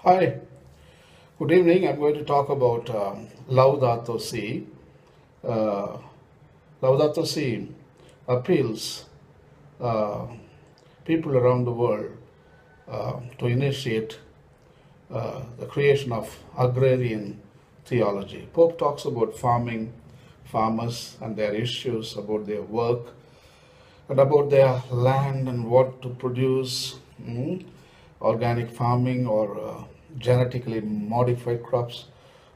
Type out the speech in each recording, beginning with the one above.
Hi, good evening. I'm going to talk about Laudato Si. Uh, Laudato Si appeals uh, people around the world to initiate the creation of agrarian theology. Pope talks about farming, farmers and their issues, about their work, and about their land and what to produce, organic farming or genetically modified crops.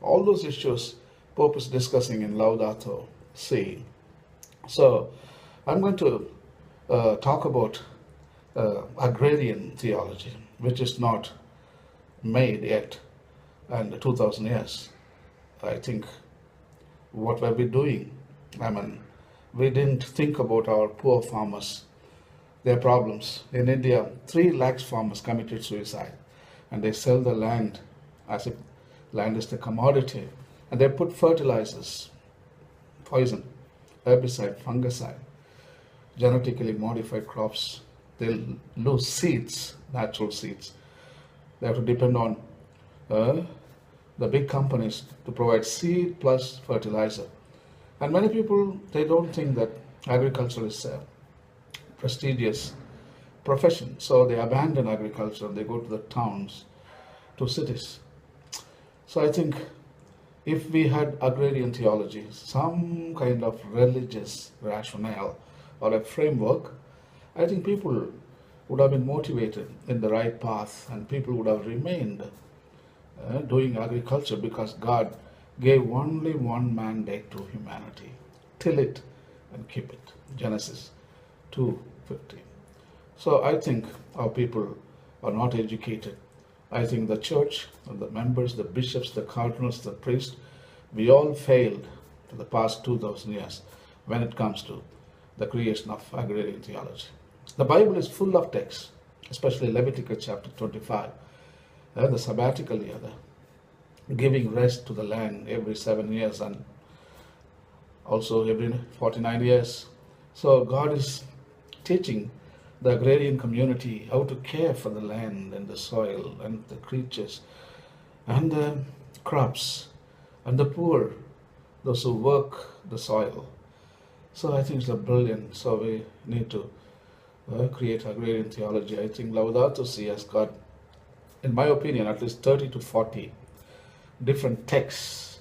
All those issues Pope is discussing in Laudato Si. So I'm going to talk about agrarian theology, which is not made yet, and 2000 years. I think what were we doing? I mean, we didn't think about our poor farmers, their problems. In India, 3 lakhs farmers committed suicide, and they sell the land as if land is the commodity, and they put fertilizers, poison, herbicide, fungicide, genetically modified crops. They lose seeds, natural seeds. They have to depend on uh, the big companies to provide seed plus fertilizer. And many people, they don't think that agriculture is a prestigious profession. So they abandon agriculture, they go to the towns, to cities. So I think if we had agrarian theology, some kind of religious rationale or a framework, I think people would have been motivated in the right path and people would have remained doing agriculture because God gave only one mandate to humanity: till it and keep it. Genesis 2:15. So I think our people are not educated. I think the church, the members, the bishops, the cardinals, the priests, we all failed for the past 2000 years when it comes to the creation of agrarian theology. The Bible is full of texts, especially Leviticus chapter 25, the sabbatical year, the giving rest to the land every 7 years and also every 49 years. So God is teaching the agrarian community how to care for the land and the soil and the creatures and the crops and the poor, those who work the soil. So I think it's a brilliant. So we need to create agrarian theology. I think Laudato Si has got, in my opinion, at least 30 to 40 different texts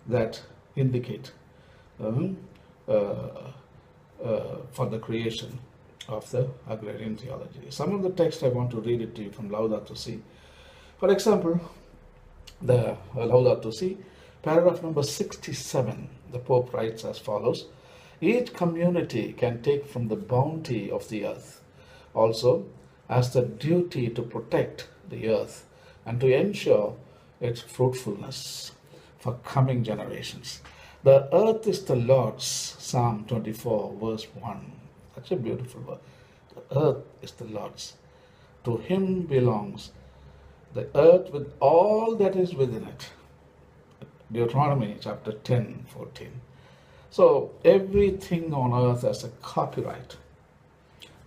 that indicate um, uh, for the creation of the agrarian theology. Some of the text I want to read it to you from Laudato Si. For example, the Laudato Si, paragraph number 67, the Pope writes as follows: each community can take from the bounty of the earth, also as the duty to protect the earth and to ensure its fruitfulness for coming generations. The earth is the Lord's, Psalm 24, verse 1. Such a beautiful word. The earth is the Lord's. To him belongs the earth with all that is within it. Deuteronomy chapter 10:14. So everything on earth has a copyright.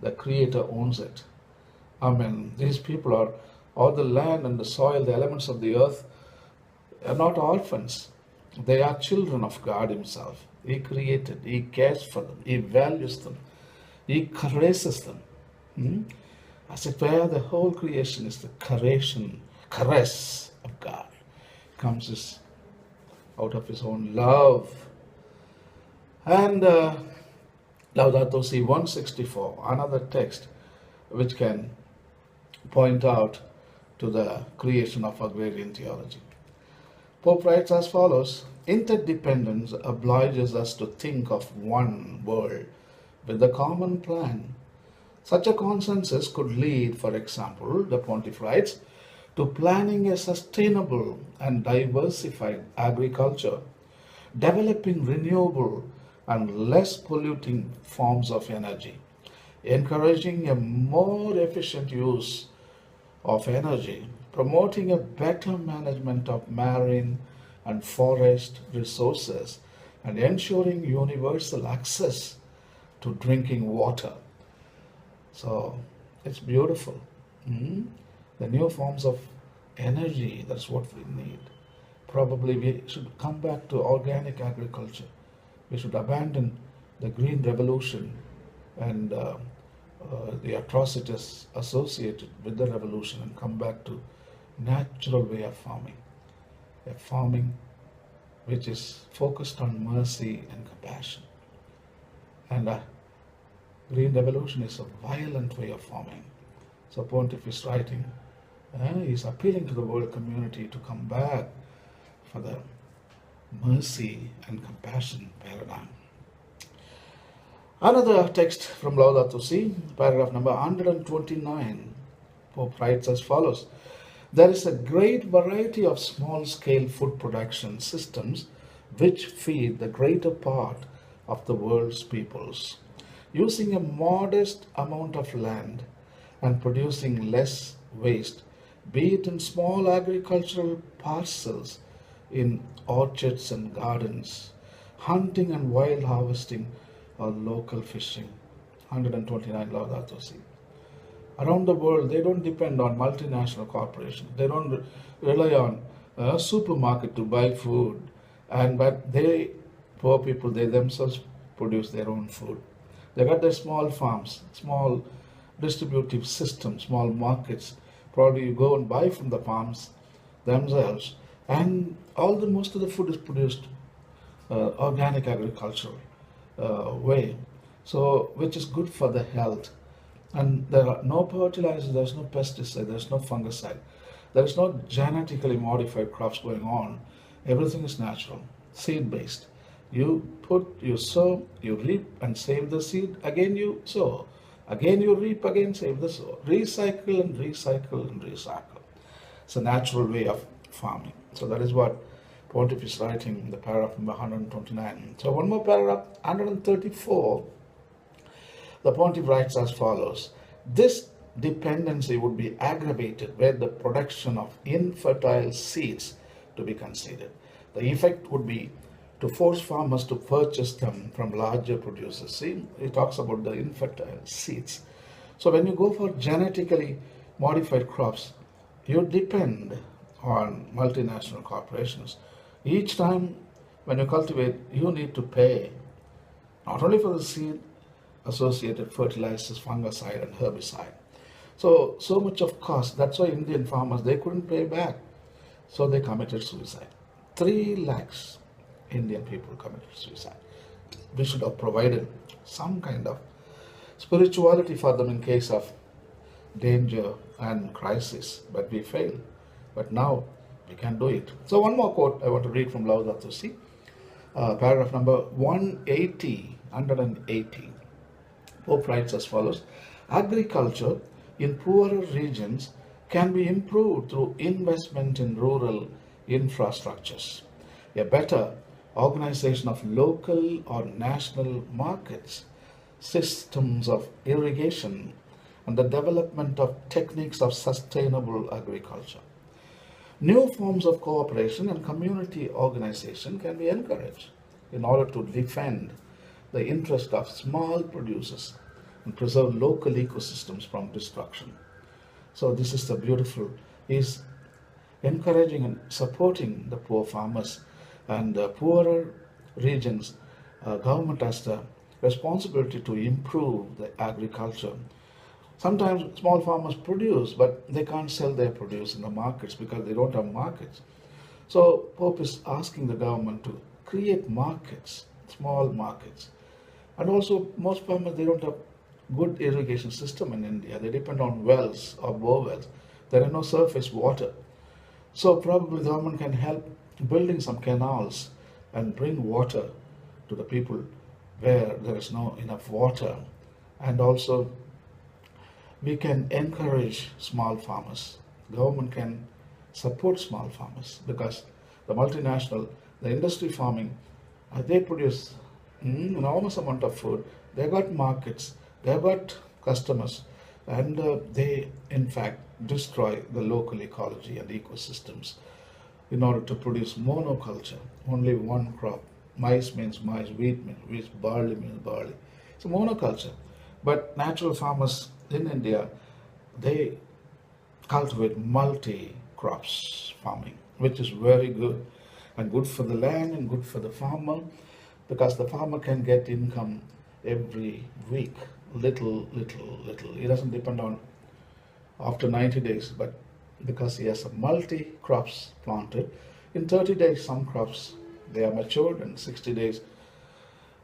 The Creator owns it. Amen. These people are, all the land and the soil, the elements of the earth, are not orphans. They are children of God Himself. He created, He cares for them, He values them, He caresses them. As it were, the whole creation is the caress of God. It comes out of His own love. And Laudato Si 164, another text which can point out to the creation of agrarian theology. Pope writes as follows: interdependence obliges us to think of one world with a common plan. Such a consensus could lead, for example, the Pontiff writes, to planning a sustainable and diversified agriculture, developing renewable and less polluting forms of energy, encouraging a more efficient use of energy, promoting a better management of marine and forest resources, and ensuring universal access to drinking water. So it's beautiful. The new forms of energy. That's what we need. Probably we should come back to organic agriculture. We should abandon the green revolution and the atrocities associated with the revolution and come back to natural way of farming. A farming which is focused on mercy and compassion. And green revolution is a violent way of farming. So Pontiff writing, he's appealing to the world community to come back for the mercy and compassion paradigm. Another text from Laudato Si, paragraph number 129, Pope writes as follows: there is a great variety of small-scale food production systems which feed the greater part of the world's peoples, using a modest amount of land and producing less waste, be it in small agricultural parcels, in orchards and gardens, hunting and wild harvesting, or local fishing. 129 Laudato Si. Around the world, they don't depend on multinational corporations. They don't rely on a supermarket to buy food, but poor people, they themselves produce their own food. They got their small farms, small distributive systems, small markets. Probably you go and buy from the farms themselves, and most of the food is produced organic agricultural way, so which is good for the health. And there are no fertilizers, there's no pesticide, there's no fungicide, there's no genetically modified crops going on. Everything is natural, seed-based. You sow, you reap and save the seed, again you sow, again you reap, again save the sow. Recycle and recycle and recycle. It's a natural way of farming. So that is what Pontiff is writing in the paragraph number 129. So one more paragraph, 134. The Pontiff writes as follows: this dependency would be aggravated were the production of infertile seeds to be considered. The effect would be to force farmers to purchase them from larger producers. See, he talks about the infertile seeds. So when you go for genetically modified crops, you depend on multinational corporations. Each time when you cultivate, you need to pay not only for the seed, associated fertilizers, fungicide and herbicide. So much of cost. That's why Indian farmers, they couldn't pay back. So they committed suicide. 3 lakhs Indian people committed suicide. We should have provided some kind of spirituality for them in case of danger and crisis, but we failed. But now we can do it. So one more quote I want to read from Laudato Si, paragraph number 180, 180. Pope writes as follows: agriculture in poorer regions can be improved through investment in rural infrastructures, a better organization of local or national markets, systems of irrigation, and the development of techniques of sustainable agriculture. New forms of cooperation and community organization can be encouraged in order to defend the interest of small producers and preserve local ecosystems from destruction. So this is the beautiful, is encouraging and supporting the poor farmers and the poorer regions. Government has the responsibility to improve the agriculture. Sometimes small farmers produce, but they can't sell their produce in the markets because they don't have markets. So Pope is asking the government to create markets, small markets. And also most farmers, they don't have good irrigation system in India. They depend on wells or bore wells. There are no surface water. So probably the government can help building some canals and bring water to the people where there is no enough water. And also we can encourage small farmers. Government can support small farmers because the multinational, the industry farming, they produce an enormous amount of food. They got markets, they got customers, and they in fact destroy the local ecology and ecosystems in order to produce monoculture, only one crop. Maize means maize, wheat means wheat, barley means barley. It's a monoculture. But natural farmers in India, they cultivate multi crops farming, which is very good and good for the land and good for the farmer, because the farmer can get income every week, little, little, little. He doesn't depend on after 90 days, but because he has a multi crops planted, in 30 days some crops they are matured, and 60 days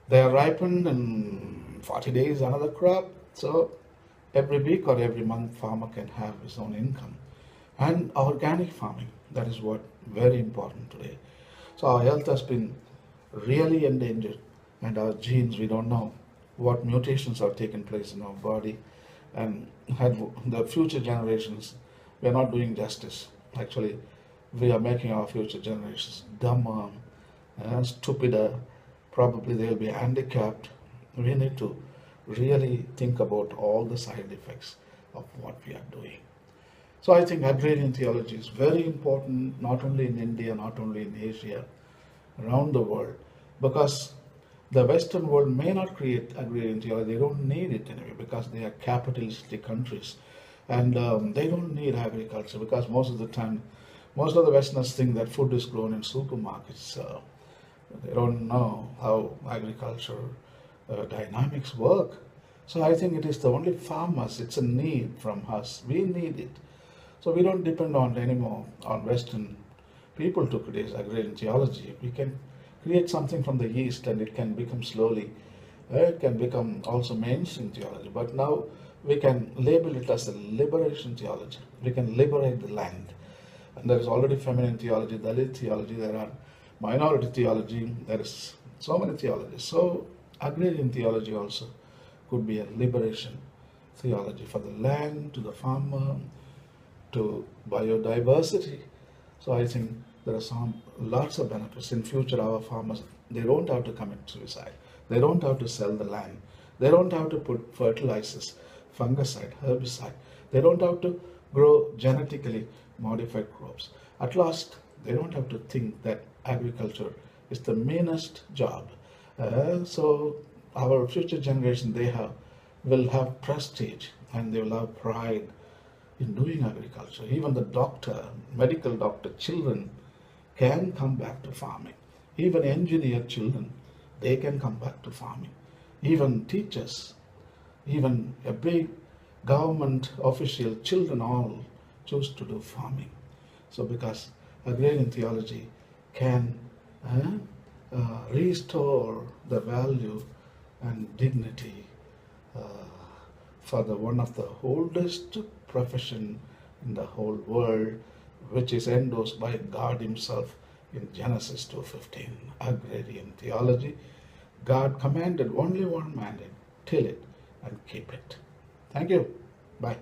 they are ripened, and 40 days another crop. So every week or every month farmer can have his own income. And organic farming, that is what very important today. So our health has been really endangered, and our genes, we don't know what mutations have taken place in our body, and had the future generations, we are not doing justice. Actually, we are making our future generations dumber, stupider. Probably they'll be handicapped. We need to really think about all the side effects of what we are doing. So I think agrarian theology is very important, not only in India, not only in Asia, around the world, because the Western world may not create agrarian theology. They don't need it anyway, because they are capitalistic countries, and they don't need agriculture, because most of the time, most of the Westerners think that food is grown in supermarkets. They don't know how agriculture dynamics work. So I think it is the only farmers. It's a need from us. We need it. So we don't depend on anymore on Western people to create agrarian theology. We can create something from the East, and it can become slowly, it can become also mainstream theology. But now we can label it as a liberation theology. We can liberate the land. And there is already feminine theology, Dalit theology, there are minority theology, there is so many theologies. So agrarian theology also could be a liberation theology for the land, to the farmer, to biodiversity. So I think there are lots of benefits. In future, our farmers, they don't have to commit suicide. They don't have to sell the land. They don't have to put fertilizers, fungicide, herbicide. They don't have to grow genetically modified crops. At last, they don't have to think that agriculture is the meanest job. So our future generation, will have prestige, and they will have pride in doing agriculture. Even the medical doctor children can come back to farming. Even engineer children, they can come back to farming. Even teachers, even a big government official children all choose to do farming. So because agrarian theology can restore the value and dignity for one of the oldest profession in the whole world, which is endorsed by God himself in Genesis 2:15. Agrarian theology. God commanded only one mandate: till it and keep it. Thank you. Bye.